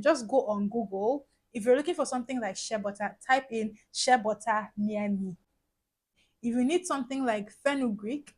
Just go on Google. If you're looking for something like shea butter, type in shea butter near me. If you need something like fenugreek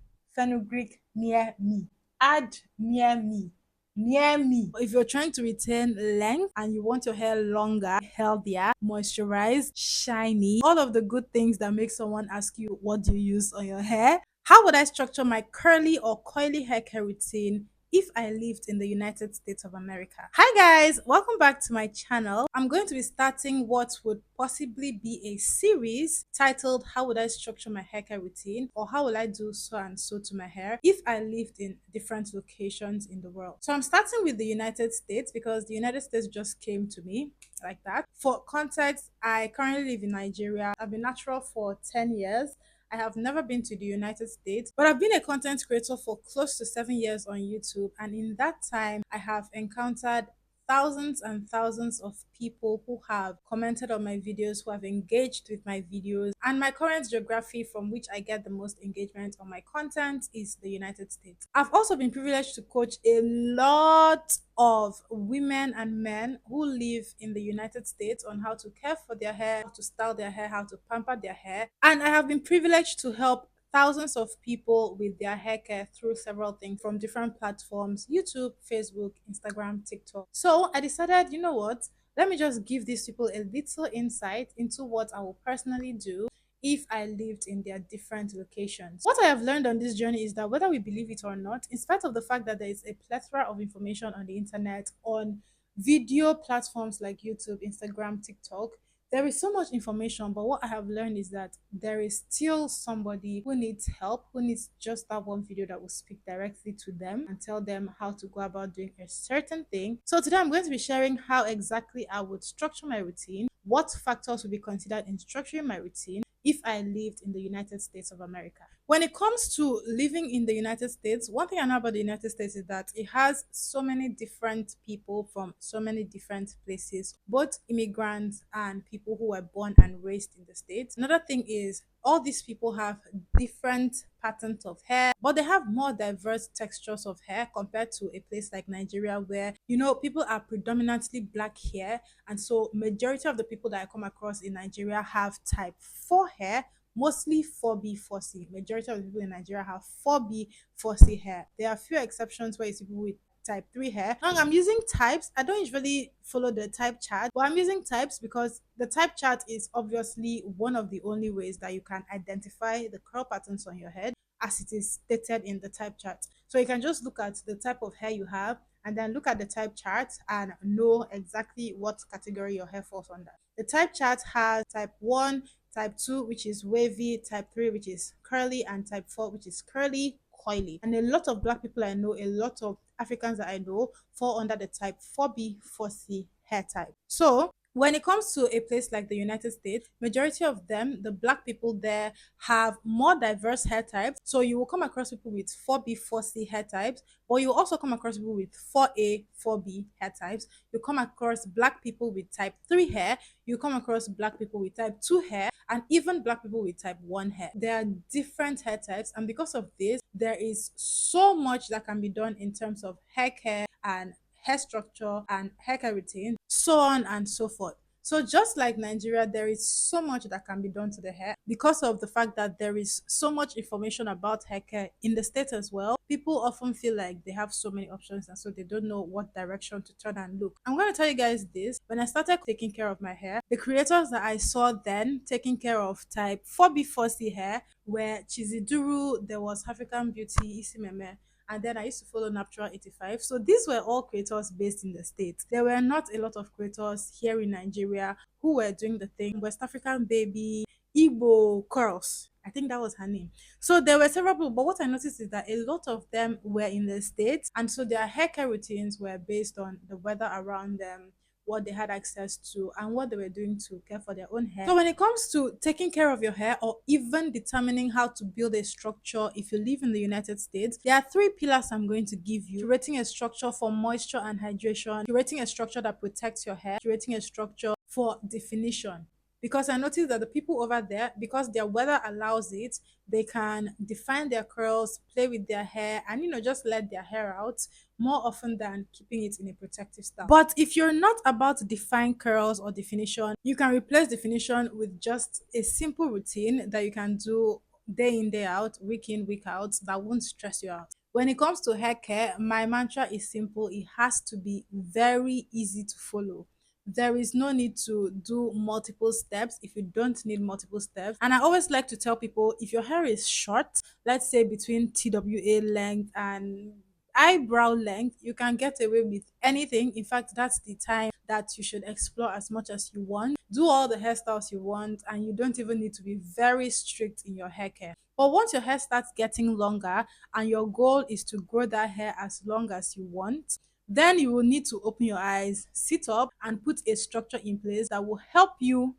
near me. Add near me. Near me. If you're trying to retain length and you want your hair longer, healthier, moisturized, shiny, all of the good things that make someone ask you, what do you use on your hair? How would I structure my curly or coily hair care routine if I lived in the United States of America? Hi guys, welcome back to my channel. I'm going to be starting what would possibly be a series titled How Would I Structure My Hair Care Routine, or How Will I Do So and So to My Hair if I lived in different locations in the world. So I'm starting with the United States because the United States just came to me like that. For context, I currently live in Nigeria. I've been natural for 10 years. I have never been to the United States, but I've been a content creator for close to 7 years on YouTube. And in that time, I have encountered thousands and thousands of people who have commented on my videos, who have engaged with my videos. And my current geography from which I get the most engagement on my content is the United States. I've also been privileged to coach a lot of women and men who live in the United States on how to care for their hair, how to style their hair, how to pamper their hair. And I have been privileged to help thousands of people with their hair care through several things from different platforms: YouTube, Facebook, Instagram, TikTok. So I decided, you know what? Let me just give these people a little insight into what I will personally do if I lived in their different locations. What I have learned on this journey is that whether we believe it or not, in spite of the fact that there is a plethora of information on the internet, on video platforms like YouTube, Instagram, TikTok, there is so much information, but what I have learned is that there is still somebody who needs help, who needs just that one video that will speak directly to them and tell them how to go about doing a certain thing. So today I'm going to be sharing how exactly I would structure my routine, what factors will be considered in structuring my routine if I lived in the United States of America. When it comes to living in the United States, one thing I know about the United States is that it has so many different people from so many different places, both immigrants and people who were born and raised in the States. Another thing is all these people have different patterns of hair, but they have more diverse textures of hair compared to a place like Nigeria where, people are predominantly black hair. And so majority of the people that I come across in Nigeria have type 4 hair, mostly 4B, 4C. Majority of the people in Nigeria have 4B, 4C hair. There are few exceptions where it's people with type 3 hair. Now I'm using types. I don't usually follow the type chart, but I'm using types because the type chart is obviously one of the only ways that you can identify the curl patterns on your head as it is stated in the type chart. So you can just look at the type of hair you have and then look at the type chart and know exactly what category your hair falls under. The type chart has type 1, type 2, which is wavy, type 3, which is curly, and type 4, which is curly, coily. And a lot of black people I know, a lot of Africans that I know fall under the type 4B, 4C hair type. So when it comes to a place like the United States, majority of them, the black people there, have more diverse hair types. So you will come across people with 4B, 4C hair types, but you will also come across people with 4A, 4B hair types. You come across black people with type 3 hair, you come across black people with type 2 hair, and even black people with type 1 hair. There are different hair types, and because of this, there is so much that can be done in terms of hair care and hair structure and hair care routine, so on and so forth. So just like Nigeria, there is so much that can be done to the hair because of the fact that there is so much information about hair care in the States as well. People often feel like they have so many options and so they don't know what direction to turn and look. I'm going to tell you guys this. When I started taking care of my hair, the creators that I saw then taking care of type 4B, 4C hair were Chiziduru, there was African Beauty, Isimeme, and then I used to follow Natural 85. So these were all creators based in the States. There were not a lot of creators here in Nigeria who were doing the thing. West African Baby, Igbo Curls, I think that was her name. So there were several people, but what I noticed is that a lot of them were in the States, and so their hair care routines were based on the weather around them, what they had access to, and what they were doing to care for their own hair. So when it comes to taking care of your hair or even determining how to build a structure if you live in the United States, there are three pillars I'm going to give you: curating a structure for moisture and hydration, curating a structure that protects your hair, curating a structure for definition. because I noticed that the people over there, because their weather allows it, they can define their curls, play with their hair, and just let their hair out more often than keeping it in a protective style. But if you're not about to define curls or definition, you can replace definition with just a simple routine that you can do day in, day out, week in, week out, that won't stress you out. When it comes to hair care, my mantra is simple. It has to be very easy to follow. There is no need to do multiple steps if you don't need multiple steps. And I always like to tell people, if your hair is short, let's say between TWA length and eyebrow length, you can get away with anything. In fact, that's the time that you should explore as much as you want. Do all the hairstyles you want, and you don't even need to be very strict in your hair care. But once your hair starts getting longer and your goal is to grow that hair as long as you want, then you will need to open your eyes, sit up, and put a structure in place that will help you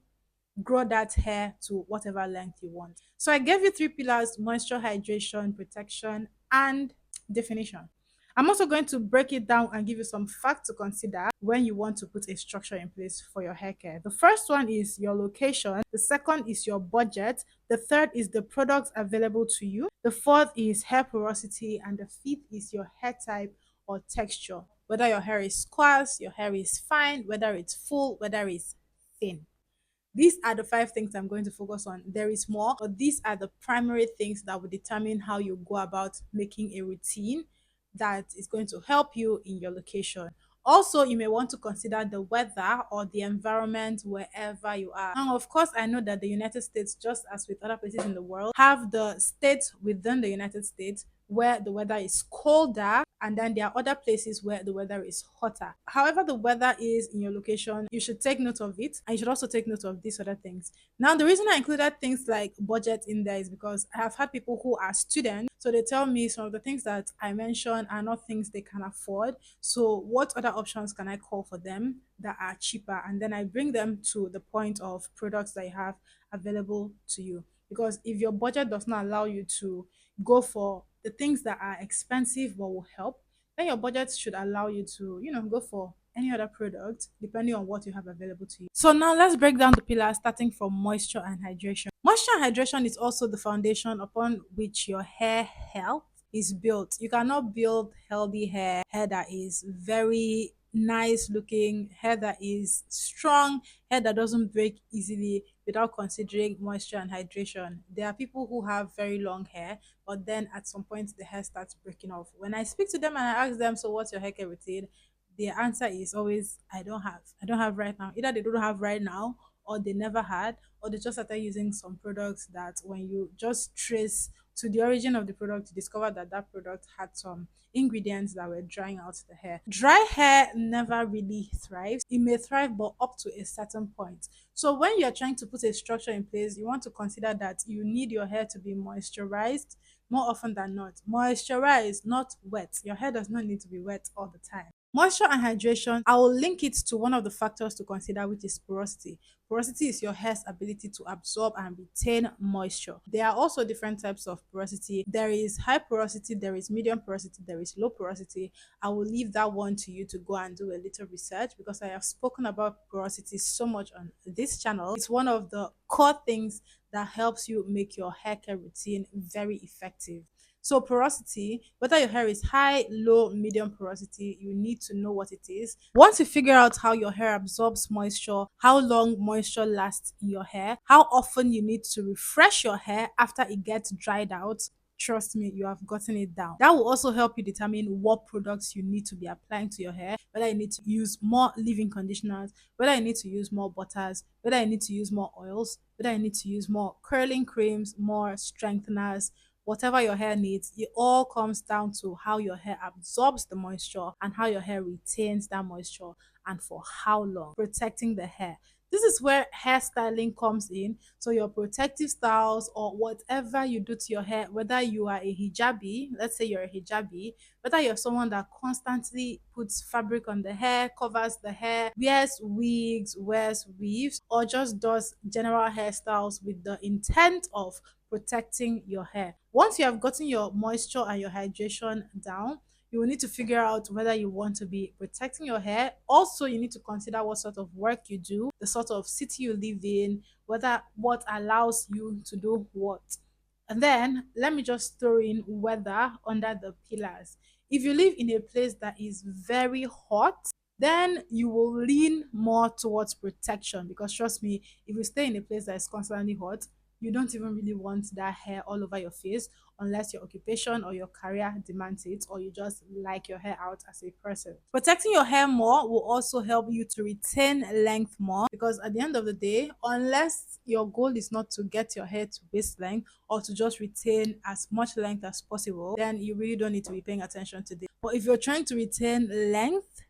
grow that hair to whatever length you want. So I gave you three pillars: moisture, hydration, protection, and definition. I'm also going to break it down and give you some facts to consider when you want to put a structure in place for your hair care. The first one is your location, the second is your budget, the third is the products available to you, the fourth is hair porosity, and the fifth is your hair type or texture. Whether your hair is sparse, your hair is fine, whether it's full, whether it's thin. These are the five things I'm going to focus on. There is more, but these are the primary things that will determine how you go about making a routine that is going to help you in your location. Also, you may want to consider the weather or the environment wherever you are. Now, of course, I know that the United States, just as with other places in the world, have the states within the United States where the weather is colder, and then there are other places where the weather is hotter. However, the weather is in your location, you should take note of it, and you should also take note of these other things. Now, the reason I included things like budget in there is because I have had people who are students, so they tell me some of the things that I mentioned are not things they can afford. So, what other options can I call for them that are cheaper? And then I bring them to the point of products that you have available to you. Because if your budget does not allow you to go for the things that are expensive but will help, then your budget should allow you to, go for any other product depending on what you have available to you. So now let's break down the pillars starting from moisture and hydration. Moisture and hydration is also the foundation upon which your hair health is built. You cannot build healthy hair that is very nice looking, hair that is strong, hair that doesn't break easily without considering moisture and hydration. There are people who have very long hair, but then at some point the hair starts breaking off. When I speak to them and I ask them, so what's your hair care routine? Their answer is always, I don't have. I don't have right now. Either they don't have right now, or they never had, or they just started using some products that when you just trace to the origin of the product, you discover that that product had some ingredients that were drying out the hair. Dry hair never really thrives. It may thrive, but up to a certain point. So when you're trying to put a structure in place, you want to consider that you need your hair to be moisturized more often than not. Moisturized, not wet. Your hair does not need to be wet all the time. Moisture and hydration, I will link it to one of the factors to consider, which is porosity. Porosity is your hair's ability to absorb and retain moisture. There are also different types of porosity. There is high porosity, there is medium porosity, there is low porosity. I will leave that one to you to go and do a little research, because I have spoken about porosity so much on this channel. It's one of the core things that helps you make your hair care routine very effective. So porosity, whether your hair is high, low, medium porosity, you need to know what it is. Once you figure out how your hair absorbs moisture, how long moisture lasts in your hair, how often you need to refresh your hair after it gets dried out, trust me, you have gotten it down. That will also help you determine what products you need to be applying to your hair, whether you need to use more leave-in conditioners, whether you need to use more butters, whether you need to use more oils, whether you need to use more curling creams, more strengtheners. Whatever your hair needs, it all comes down to how your hair absorbs the moisture and how your hair retains that moisture, and for how long, protecting the hair. This is where hairstyling comes in. So your protective styles, or whatever you do to your hair, whether you are a hijabi, let's say you're a hijabi, whether you're someone that constantly puts fabric on the hair, covers the hair, wears wigs, wears weaves, or just does general hairstyles with the intent of protecting your hair. Once you have gotten your moisture and your hydration down, You will need to figure out whether you want to be protecting your hair. Also, you need to consider what sort of work you do, the sort of city you live in, whether what allows you to do what. And then let me just throw in weather under the pillars. If you live in a place that is very hot, then you will lean more towards protection, because trust me, if you stay in a place that is constantly hot, you don't even really want that hair all over your face, unless your occupation or your career demands it, or you just like your hair out as a person. Protecting your hair more will also help you to retain length more, because at the end of the day, unless your goal is not to get your hair to waist length or to just retain as much length as possible, then you really don't need to be paying attention to this. But if you're trying to retain length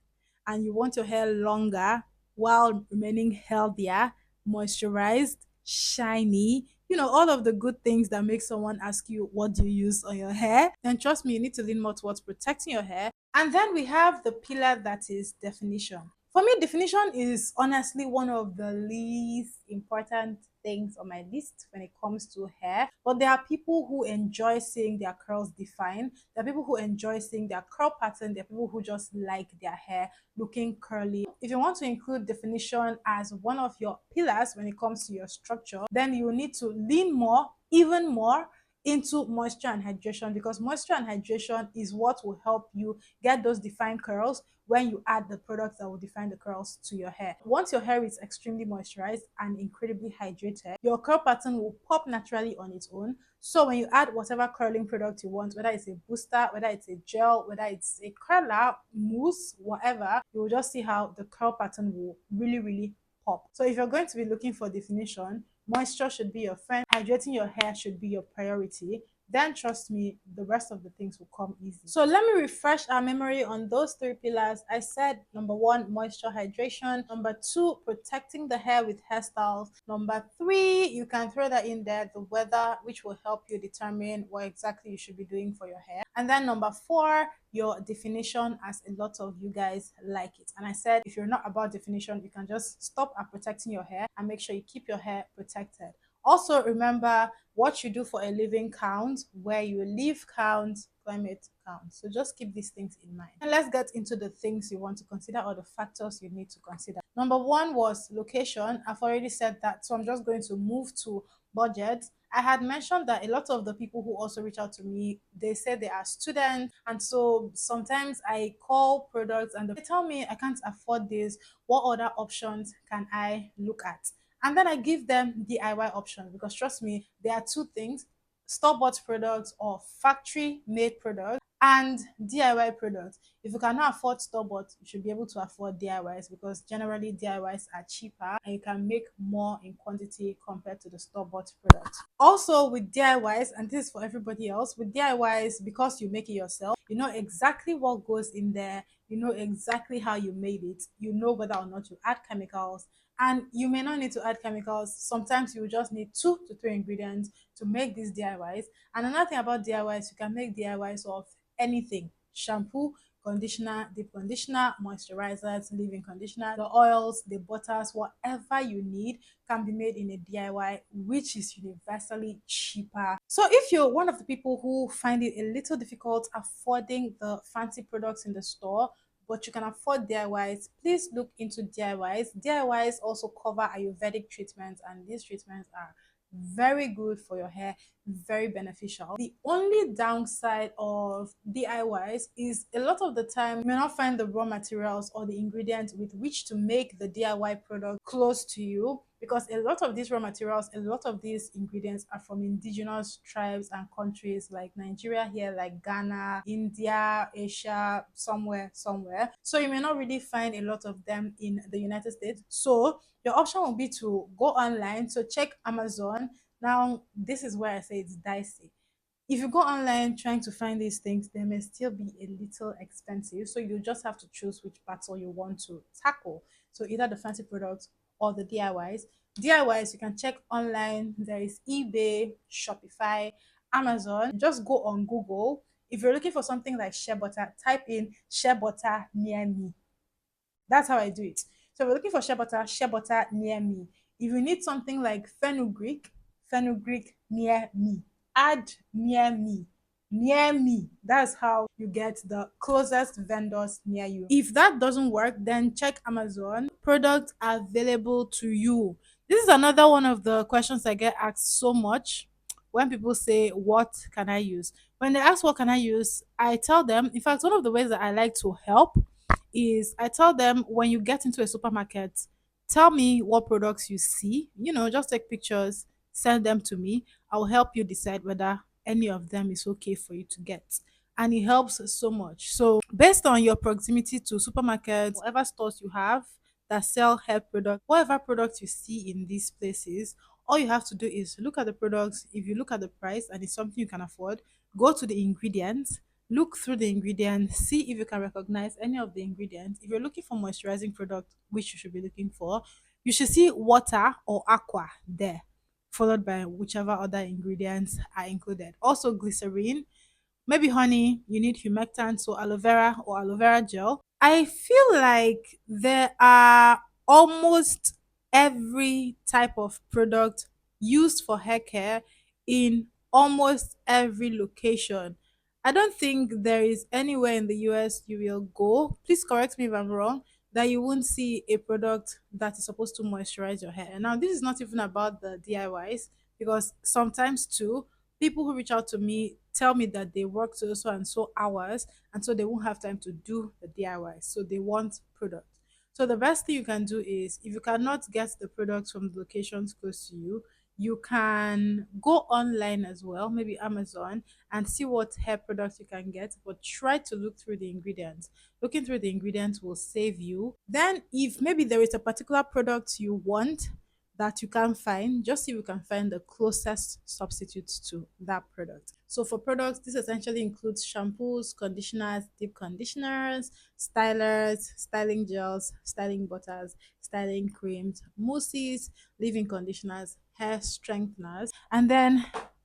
and you want your hair longer while remaining healthier, moisturized, shiny, all of the good things that make someone ask you, what do you use on your hair? Then trust me, you need to lean more towards protecting your hair. And then we have the pillar that is definition. For me, definition is honestly one of the least important things on my list when it comes to hair. But there are people who enjoy seeing their curls defined. There are people who enjoy seeing their curl pattern. There are people who just like their hair looking curly. If you want to include definition as one of your pillars when it comes to your structure, then you need to lean more, even more, into moisture and hydration, because moisture and hydration is what will help you get those defined curls when you add the products that will define the curls to your hair. Once your hair is extremely moisturized and incredibly hydrated, your curl pattern will pop naturally on its own. So when you add whatever curling product you want, whether it's a booster, whether it's a gel, whether it's a curler, mousse, whatever, you will just see how the curl pattern will really, really pop. So if you're going to be looking for definition, moisture should be your friend, hydrating your hair should be your priority. Then trust me, the rest of the things will come easy. So let me refresh our memory on those three pillars. I said number one, moisture hydration. Number two, protecting the hair with hairstyles. Number three, you can throw that in there, the weather, which will help you determine what exactly you should be doing for your hair. And then number four, your definition, as a lot of you guys like it. And I said, if you're not about definition, you can just stop at protecting your hair and make sure you keep your hair protected. Also, remember, what you do for a living counts, where you live counts, climate counts. So just keep these things in mind. And let's get into the things you want to consider, or the factors you need to consider. Number one was location. I've already said that, so I'm just going to move to budget. I had mentioned that a lot of the people who also reach out to me, they say they are students, and so sometimes I call products and they tell me I can't afford this. What other options can I look at? And then I give them DIY options, because trust me, there are two things: store-bought products or factory-made products, and DIY products. If you cannot afford store-bought, you should be able to afford DIYs, because generally DIYs are cheaper and you can make more in quantity compared to the store-bought products. Also with DIYs, and this is for everybody else, with DIYs, because you make it yourself, you know exactly what goes in there, you know exactly how you made it, you know whether or not you add chemicals, and you may not need to add chemicals. Sometimes you will just need 2 to 3 ingredients to make these DIYs. And another thing about DIYs, you can make DIYs of anything: shampoo, conditioner, deep conditioner, moisturizers, leave-in conditioner, the oils, the butters, whatever you need can be made in a DIY, which is universally cheaper. So if you're one of the people who find it a little difficult affording the fancy products in the store, but you can afford DIYs, please look into DIYs. DIYs also cover Ayurvedic treatments, and these treatments are very good for your hair, very beneficial. The only downside of DIYs is a lot of the time you may not find the raw materials or the ingredients with which to make the DIY product close to you, because a lot of these raw materials, a lot of these ingredients are from indigenous tribes and countries like Nigeria here, like Ghana, India, Asia, somewhere. So you may not really find a lot of them in the United States. So your option will be to go online. So check Amazon. Now, this is where I say it's dicey. If you go online trying to find these things, they may still be a little expensive. So you just have to choose which battle you want to tackle. So either the fancy products or the DIYs. DIYs, you can check online. There is eBay, Shopify, Amazon. Just go on Google. If you're looking for something like shea butter, type in shea butter near me. That's how I do it. So if you're looking for shea butter near me. If you need something like fenugreek near me. Add near me. near me. That's how you get the closest vendors near you. If that doesn't work, then check Amazon. Products available to you. This is another one of the questions I get asked so much when people say, what can I use? When they ask, what can I use? I tell them, in fact, one of the ways that I like to help is I tell them, when you get into a supermarket, tell me what products you see. Just take pictures, send them to me. I'll help you decide whether any of them is okay for you to get. And it helps so much. So, based on your proximity to supermarkets, whatever stores you have that sell hair products, whatever products you see in these places, all you have to do is look at the products. If you look at the price and it's something you can afford, go to the ingredients, look through the ingredients, see if you can recognize any of the ingredients. If you're looking for moisturizing product, which you should be looking for, you should see water or aqua there, followed by whichever other ingredients are included. Also, glycerin, maybe honey, you need humectant, so aloe vera or aloe vera gel. I feel like there are almost every type of product used for hair care in almost every location. I don't think there is anywhere in the US you will go. Please correct me if I'm wrong, that you won't see a product that is supposed to moisturize your hair. And now, this is not even about the DIYs, because sometimes too, people who reach out to me tell me that they work so and so hours, and so they won't have time to do the DIY. So they want product. So the best thing you can do is, if you cannot get the products from the locations close to you, you can go online as well, maybe Amazon, and see what hair products you can get, but try to look through the ingredients. Looking through the ingredients will save you. Then, if maybe there is a particular product you want that you can't find, just see if you can find the closest substitute to that product. So for products, this essentially includes shampoos, conditioners, deep conditioners, stylers, styling gels, styling butters, styling creams, mousses, leave-in conditioners, hair strengtheners, and then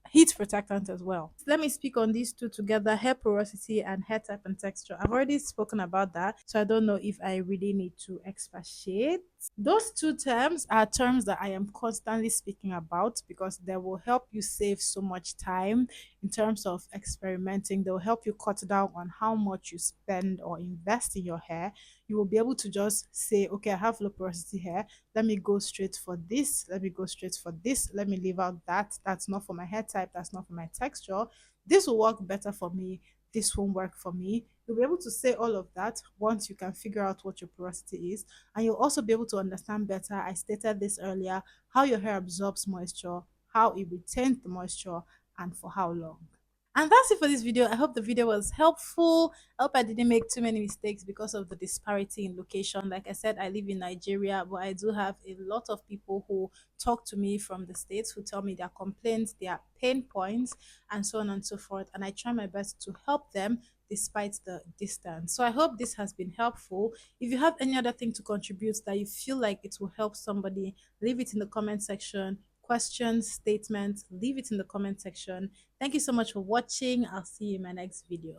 heat protectant as well. Let me speak on these two together: hair porosity and hair type and texture. I've already spoken about that, so I don't know if I really need to expatiate. Those two terms are terms that I am constantly speaking about, because they will help you save so much time in terms of experimenting. They'll help you cut down on how much you spend or invest in your hair. You will be able to just say, okay, I have low porosity hair. Let me go straight for this. Let me go straight for this. Let me leave out that. That's not for my hair type. That's not for my texture. This will work better for me. This won't work for me. You'll be able to say all of that once you can figure out what your porosity is. And you'll also be able to understand better, I stated this earlier, how your hair absorbs moisture, how it retains the moisture, and for how long. And that's it for this video. I hope the video was helpful. I hope I didn't make too many mistakes because of the disparity in location. Like I said, I live in Nigeria, but I do have a lot of people who talk to me from the States, who tell me their complaints, their pain points, and so on and so forth. And I try my best to help them despite the distance. So I hope this has been helpful. If you have any other thing to contribute that you feel like it will help somebody, leave it in the comment section. Questions, statements, leave it in the comment section. Thank you so much for watching. I'll see you in my next video.